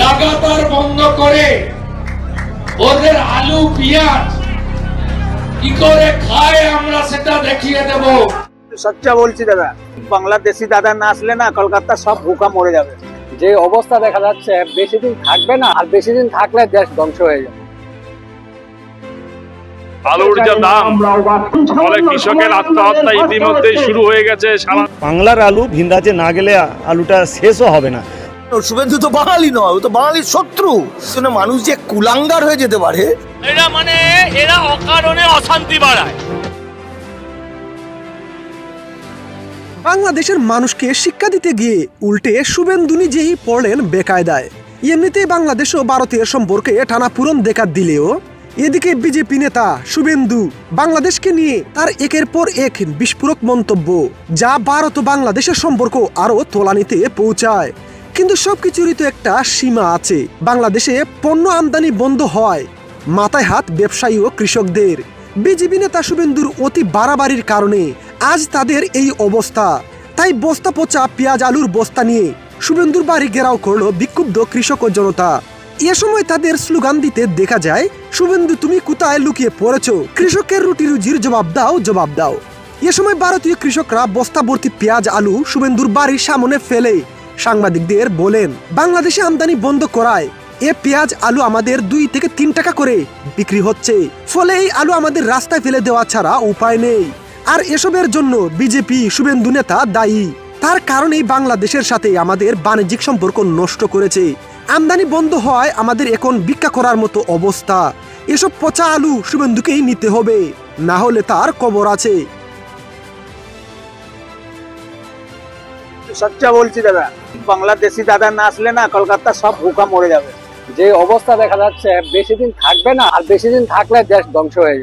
লাগাতার বন্ধ করে ওদের আলু পেঁয়াজ কি করে খায় আমরা সেটা দেখিয়ে দেব। সচ্চা বলছি দাদা, বাংলাদেশি দাদা না আসলে না কলকাতা সব ভুকা মরে যাবে। যে অবস্থা দেখা যাচ্ছে বেশি দিন থাকবে না, আর বেশি দিন থাকলে দেশ ধ্বংস হয়ে যাবে। আলুর যা দাম, ফলে কৃষকের আত্মহত্যা ইতিমধ্যেই শুরু হয়ে গেছে। বাংলার আলু ভিন রাজ্যে না গেলে আলুটা শেষও হবে না। শুভেন্দু তো বাঙালি নয়, ও তো বাঙালির শত্রু। মানুষ যে কুলাঙ্গার হয়ে যেতে পারে, এরা অকারণে অশান্তি বাড়ায়। বাংলাদেশের মানুষকে শিক্ষা দিতে গিয়ে উল্টে শুভেন্দু নিজেই পড়লেন বেকায়দায়। এমনিতেই বাংলাদেশ ও ভারতের সম্পর্কে টানাপূরণ দেখা দিলেও এদিকে বিজেপি নেতা শুভেন্দু বাংলাদেশকে নিয়ে তার একের পর এক বিস্ফোরক মন্তব্য, যা ভারত ও বাংলাদেশের সম্পর্ক আরো তলানিতে পৌঁছায়। কিন্তু সবকিছুরই তো একটা সীমা আছে। বাংলাদেশে পণ্য আমদানি বন্ধ হয়, মাথায় হাত ব্যবসায়ী ও কৃষকদের। বিজেপি নেতা শুভেন্দুর অতি বাড়াবাড়ির কারণে আজ তাদের এই অবস্থা। তাই বস্তা পচা পেঁয়াজ আলুর বস্তা নিয়ে শুভেন্দুর বাড়ি ঘেরাও করলো বিক্ষুব্ধ কৃষক ও জনতা। এ সময় তাদের স্লোগান দিতে দেখা যায়, শুভেন্দু তুমি কোথায় লুকিয়ে পড়েছো, কৃষকের রুটি রুজির জবাব দাও, জবাব দাও। এ সময় ভারতীয় কৃষকরা বস্তা ভর্তি পেঁয়াজ আলু শুভেন্দুর বাড়ির সামনে ফেলে সাংবাদিকদের বলেন, বাংলাদেশে আমদানি বন্ধ করায় এ পেঁয়াজ আলু আমাদের 2 থেকে 3 টাকা করে বিক্রি হচ্ছে, ফলে এই আলু আমাদের রাস্তায় ফেলে দেওয়া ছাড়া উপায় নেই। আর এসবের জন্য বিজেপি শুভেন্দু নেতা দায়ী। তার কারণেই বাংলাদেশের সাথে আমাদের বাণিজ্যিক সম্পর্ক নষ্ট করেছে। আমদানি বন্ধ হয়, আমাদের এখন ভিক্ষা করার মতো অবস্থা। এসব পচা আলু শুভেন্দুকেই নিতে হবে, না হলে তার কবর আছে। সচ্চা বলছি দাদা, বাংলাদেশি দাদা না আসলে না কলকাতা সব ভুকা মরে যাবে। যে অবস্থা দেখা যাচ্ছে বেশি দিন থাকবে না, আর বেশি দিন থাকলে দেশ ধ্বংস হয়ে যাবে।